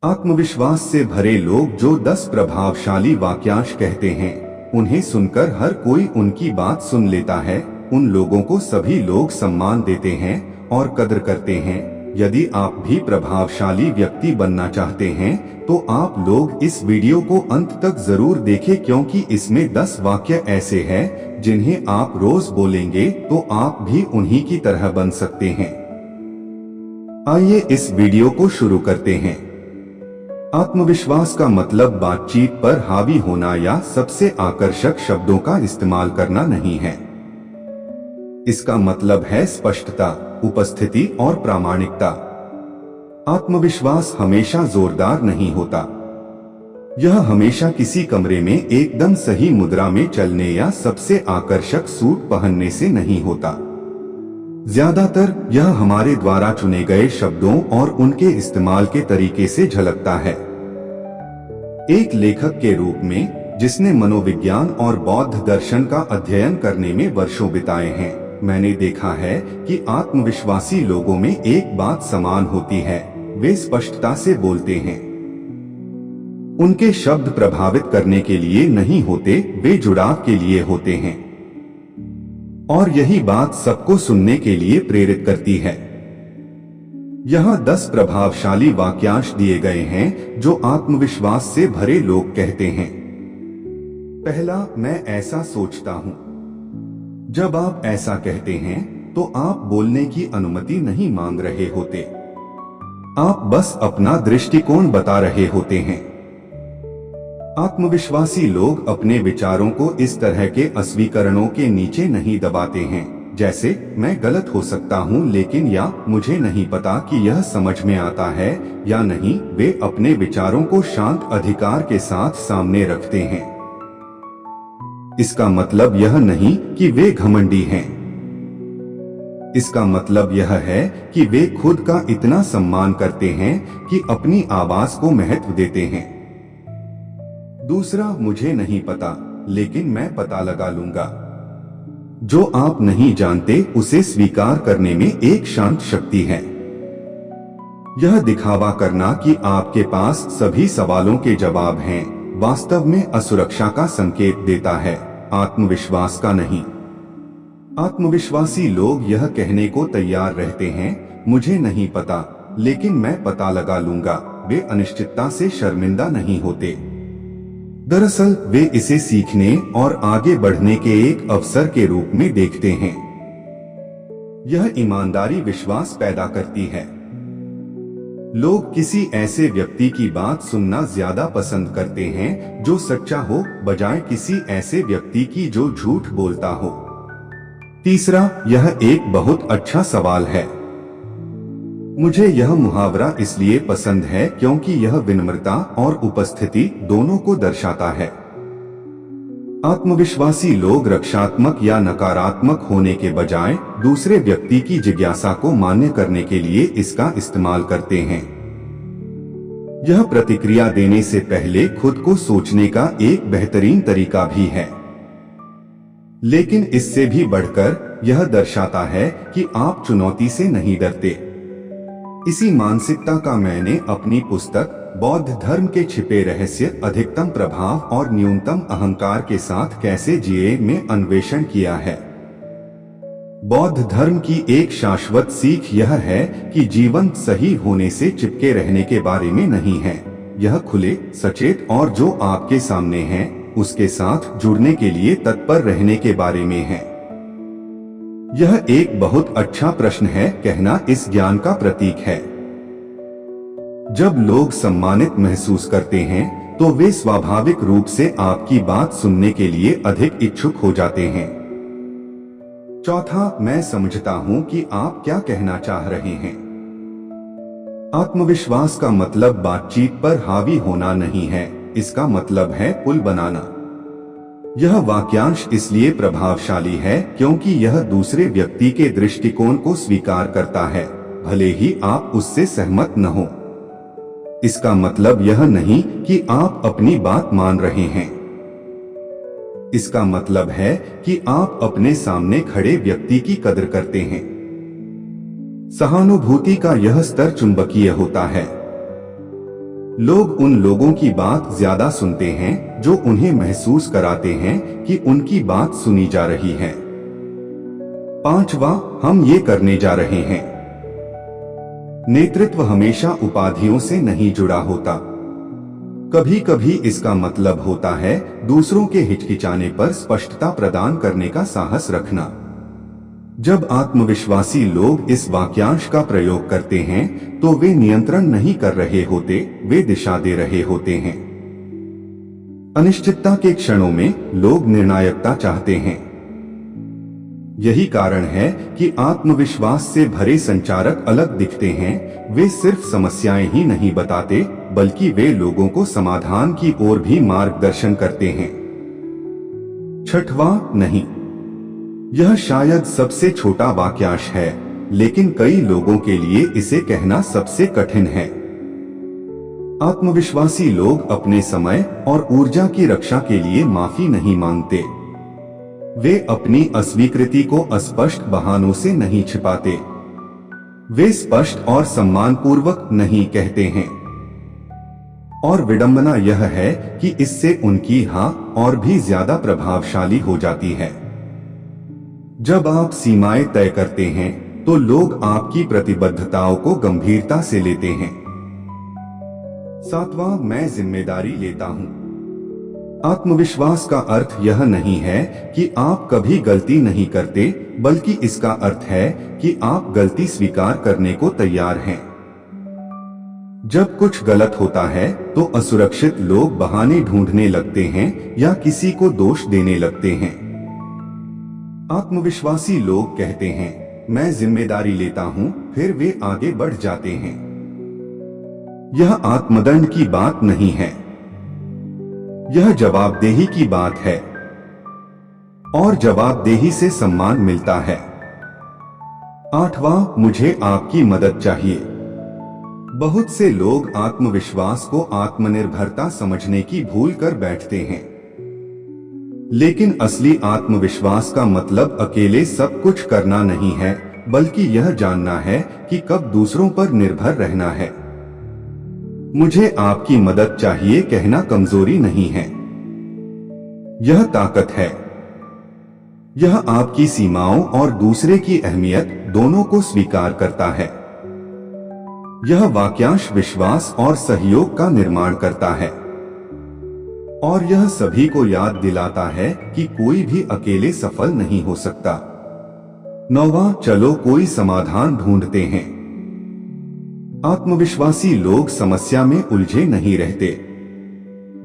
आत्मविश्वास से भरे लोग जो 10 प्रभावशाली वाक्यांश कहते हैं, उन्हें सुनकर हर कोई उनकी बात सुन लेता है। उन लोगों को सभी लोग सम्मान देते हैं और कद्र करते हैं। यदि आप भी प्रभावशाली व्यक्ति बनना चाहते हैं तो आप लोग इस वीडियो को अंत तक जरूर देखें, क्योंकि इसमें 10 वाक्य ऐसे हैं जिन्हें आप रोज बोलेंगे तो आप भी उन्हीं की तरह बन सकते हैं। आइए इस वीडियो को शुरू करते हैं। आत्मविश्वास का मतलब बातचीत पर हावी होना या सबसे आकर्षक शब्दों का इस्तेमाल करना नहीं है। इसका मतलब है स्पष्टता, उपस्थिति और प्रामाणिकता। आत्मविश्वास हमेशा जोरदार नहीं होता। यह हमेशा किसी कमरे में एकदम सही मुद्रा में चलने या सबसे आकर्षक सूट पहनने से नहीं होता। ज्यादातर यह हमारे द्वारा चुने गए शब्दों और उनके इस्तेमाल के तरीके से झलकता है। एक लेखक के रूप में जिसने मनोविज्ञान और बौद्ध दर्शन का अध्ययन करने में वर्षों बिताए हैं, मैंने देखा है कि आत्मविश्वासी लोगों में एक बात समान होती है, वे स्पष्टता से बोलते हैं। उनके शब्द प्रभावित करने के लिए नहीं होते, वे जुड़ाव के लिए होते हैं। और यही बात सबको सुनने के लिए प्रेरित करती है। यहाँ 10 प्रभावशाली वाक्यांश दिए गए हैं जो आत्मविश्वास से भरे लोग कहते हैं। पहला, मैं ऐसा सोचता हूँ। जब आप ऐसा कहते हैं तो आप बोलने की अनुमति नहीं मांग रहे होते, आप बस अपना दृष्टिकोण बता रहे होते हैं। आत्मविश्वासी लोग अपने विचारों को इस तरह के अस्वीकरणों के नीचे नहीं दबाते हैं, जैसे मैं गलत हो सकता हूं लेकिन, या मुझे नहीं पता कि यह समझ में आता है या नहीं। वे अपने विचारों को शांत अधिकार के साथ सामने रखते हैं। इसका मतलब यह नहीं कि वे घमंडी हैं। इसका मतलब यह है कि वे खुद का इतना सम्मान करते हैं कि अपनी आवाज को महत्व देते हैं। दूसरा, मुझे नहीं पता लेकिन मैं पता लगा लूंगा। जो आप नहीं जानते उसे स्वीकार करने में एक शांत शक्ति है। यह दिखावा करना कि आपके पास सभी सवालों के जवाब हैं, वास्तव में असुरक्षा का संकेत देता है, आत्मविश्वास का नहीं। आत्मविश्वासी लोग यह कहने को तैयार रहते हैं, मुझे नहीं पता लेकिन मैं पता लगा लूंगा। वे अनिश्चितता से शर्मिंदा नहीं होते। दरअसल वे इसे सीखने और आगे बढ़ने के एक अवसर के रूप में देखते हैं। यह ईमानदारी विश्वास पैदा करती है। लोग किसी ऐसे व्यक्ति की बात सुनना ज्यादा पसंद करते हैं जो सच्चा हो, बजाय किसी ऐसे व्यक्ति की जो झूठ बोलता हो। तीसरा, यह एक बहुत अच्छा सवाल है। मुझे यह मुहावरा इसलिए पसंद है क्योंकि यह विनम्रता और उपस्थिति दोनों को दर्शाता है। आत्मविश्वासी लोग रक्षात्मक या नकारात्मक होने के बजाय दूसरे व्यक्ति की जिज्ञासा को मान्य करने के लिए इसका इस्तेमाल करते हैं। यह प्रतिक्रिया देने से पहले खुद को सोचने का एक बेहतरीन तरीका भी है। लेकिन इससे भी बढ़कर यह दर्शाता है कि आप चुनौती से नहीं डरते। इसी मानसिकता का मैंने अपनी पुस्तक बौद्ध धर्म के छिपे रहस्य, अधिकतम प्रभाव और न्यूनतम अहंकार के साथ कैसे जिए में अन्वेषण किया है। बौद्ध धर्म की एक शाश्वत सीख यह है कि जीवन सही होने से चिपके रहने के बारे में नहीं है। यह खुले, सचेत और जो आपके सामने है उसके साथ जुड़ने के लिए तत्पर रहने के बारे में है। यह एक बहुत अच्छा प्रश्न है, कहना इस ज्ञान का प्रतीक है। जब लोग सम्मानित महसूस करते हैं तो वे स्वाभाविक रूप से आपकी बात सुनने के लिए अधिक इच्छुक हो जाते हैं। चौथा, मैं समझता हूं कि आप क्या कहना चाह रहे हैं। आत्मविश्वास का मतलब बातचीत पर हावी होना नहीं है, इसका मतलब है पुल बनाना। यह वाक्यांश इसलिए प्रभावशाली है क्योंकि यह दूसरे व्यक्ति के दृष्टिकोण को स्वीकार करता है, भले ही आप उससे सहमत न हो। इसका मतलब यह नहीं कि आप अपनी बात मान रहे हैं। इसका मतलब है कि आप अपने सामने खड़े व्यक्ति की कदर करते हैं। सहानुभूति का यह स्तर चुंबकीय होता है। लोग उन लोगों की बात ज्यादा सुनते हैं जो उन्हें महसूस कराते हैं कि उनकी बात सुनी जा रही है। पांचवा, हम ये करने जा रहे हैं। नेतृत्व हमेशा उपाधियों से नहीं जुड़ा होता। कभी कभी इसका मतलब होता है दूसरों के हिचकिचाने पर स्पष्टता प्रदान करने का साहस रखना। जब आत्मविश्वासी लोग इस वाक्यांश का प्रयोग करते हैं तो वे नियंत्रण नहीं कर रहे होते, वे दिशा दे रहे होते हैं। अनिश्चितता के क्षणों में लोग निर्णायकता चाहते हैं। यही कारण है कि आत्मविश्वास से भरे संचारक अलग दिखते हैं। वे सिर्फ समस्याएं ही नहीं बताते, बल्कि वे लोगों को समाधान की ओर भी मार्गदर्शन करते हैं। छठवां, नहीं। यह शायद सबसे छोटा वाक्यांश है, लेकिन कई लोगों के लिए इसे कहना सबसे कठिन है। आत्मविश्वासी लोग अपने समय और ऊर्जा की रक्षा के लिए माफी नहीं मांगते। वे अपनी अस्वीकृति को अस्पष्ट बहानों से नहीं छिपाते। वे स्पष्ट और सम्मानपूर्वक नहीं कहते हैं। और विडंबना यह है कि इससे उनकी हाँ और भी ज्यादा प्रभावशाली हो जाती है। जब आप सीमाएं तय करते हैं तो लोग आपकी प्रतिबद्धताओं को गंभीरता से लेते हैं। सातवां, मैं जिम्मेदारी लेता हूं। आत्मविश्वास का अर्थ यह नहीं है कि आप कभी गलती नहीं करते, बल्कि इसका अर्थ है कि आप गलती स्वीकार करने को तैयार हैं। जब कुछ गलत होता है तो असुरक्षित लोग बहाने ढूंढने लगते हैं या किसी को दोष देने लगते हैं। आत्मविश्वासी लोग कहते हैं, मैं जिम्मेदारी लेता हूं, फिर वे आगे बढ़ जाते हैं। यह आत्मदंड की बात नहीं है, यह जवाबदेही की बात है, और जवाबदेही से सम्मान मिलता है। आठवां, मुझे आपकी मदद चाहिए। बहुत से लोग आत्मविश्वास को आत्मनिर्भरता समझने की भूल कर बैठते हैं, लेकिन असली आत्मविश्वास का मतलब अकेले सब कुछ करना नहीं है, बल्कि यह जानना है कि कब दूसरों पर निर्भर रहना है। मुझे आपकी मदद चाहिए कहना कमजोरी नहीं है, यह ताकत है। यह आपकी सीमाओं और दूसरे की अहमियत दोनों को स्वीकार करता है। यह वाक्यांश विश्वास और सहयोग का निर्माण करता है, और यह सभी को याद दिलाता है कि कोई भी अकेले सफल नहीं हो सकता। नौवां, चलो कोई समाधान ढूंढते हैं। आत्मविश्वासी लोग समस्या में उलझे नहीं रहते,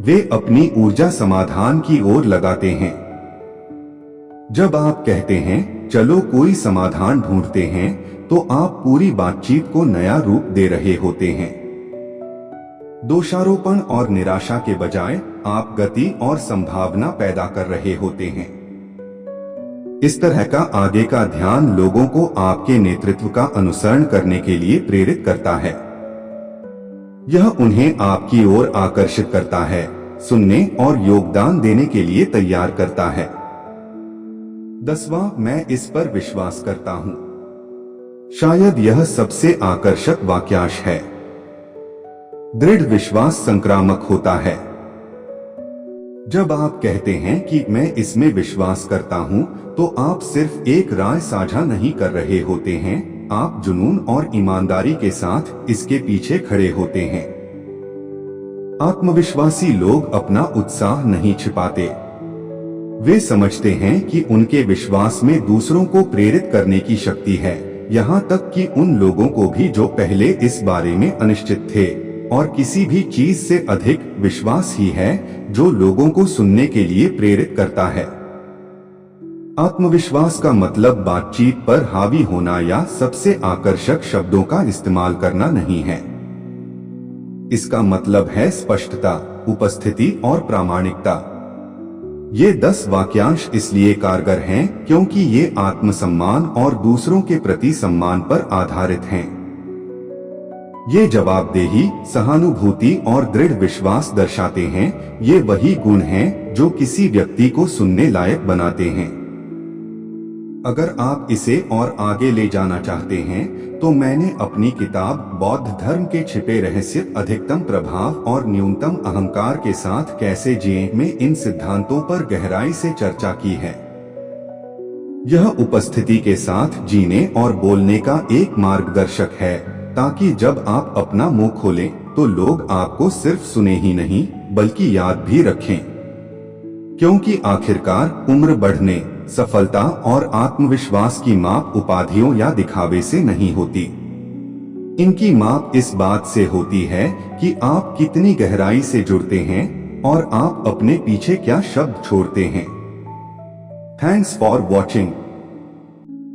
वे अपनी ऊर्जा समाधान की ओर लगाते हैं। जब आप कहते हैं चलो कोई समाधान ढूंढते हैं, तो आप पूरी बातचीत को नया रूप दे रहे होते हैं। दोषारोपण और निराशा के बजाय आप गति और संभावना पैदा कर रहे होते हैं। इस तरह का आगे का ध्यान लोगों को आपके नेतृत्व का अनुसरण करने के लिए प्रेरित करता है। यह उन्हें आपकी ओर आकर्षित करता है, सुनने और योगदान देने के लिए तैयार करता है। 10वां, मैं इस पर विश्वास करता हूं। शायद यह सबसे आकर्षक वाक्यांश है। दृढ़ विश्वास संक्रामक होता है। जब आप कहते हैं कि मैं इसमें विश्वास करता हूं, तो आप सिर्फ एक राय साझा नहीं कर रहे होते हैं, आप जुनून और ईमानदारी के साथ इसके पीछे खड़े होते हैं। आत्मविश्वासी लोग अपना उत्साह नहीं छिपाते। वे समझते हैं कि उनके विश्वास में दूसरों को प्रेरित करने की शक्ति है, यहाँ तक कि उन लोगों को भी जो पहले इस बारे में अनिश्चित थे। और किसी भी चीज से अधिक विश्वास ही है जो लोगों को सुनने के लिए प्रेरित करता है। आत्मविश्वास का मतलब बातचीत पर हावी होना या सबसे आकर्षक शब्दों का इस्तेमाल करना नहीं है। इसका मतलब है स्पष्टता, उपस्थिति और प्रामाणिकता। ये 10 वाक्यांश इसलिए कारगर हैं क्योंकि ये आत्मसम्मान और दूसरों के प्रति सम्मान पर आधारित हैं। ये जवाबदेही, सहानुभूति और दृढ़ विश्वास दर्शाते हैं। ये वही गुण हैं जो किसी व्यक्ति को सुनने लायक बनाते हैं। अगर आप इसे और आगे ले जाना चाहते हैं तो मैंने अपनी किताब बौद्ध धर्म के छिपे रहस्य, अधिकतम प्रभाव और न्यूनतम अहंकार के साथ कैसे जिएं में इन सिद्धांतों पर गहराई से चर्चा की है। यह उपस्थिति के साथ जीने और बोलने का एक मार्गदर्शक है, ताकि जब आप अपना मुंह खोलें तो लोग आपको सिर्फ सुने ही नहीं बल्कि याद भी रखें। क्योंकि आखिरकार उम्र बढ़ने, सफलता और आत्मविश्वास की माप उपाधियों या दिखावे से नहीं होती। इनकी माप इस बात से होती है कि आप कितनी गहराई से जुड़ते हैं और आप अपने पीछे क्या शब्द छोड़ते हैं। Thanks for watching.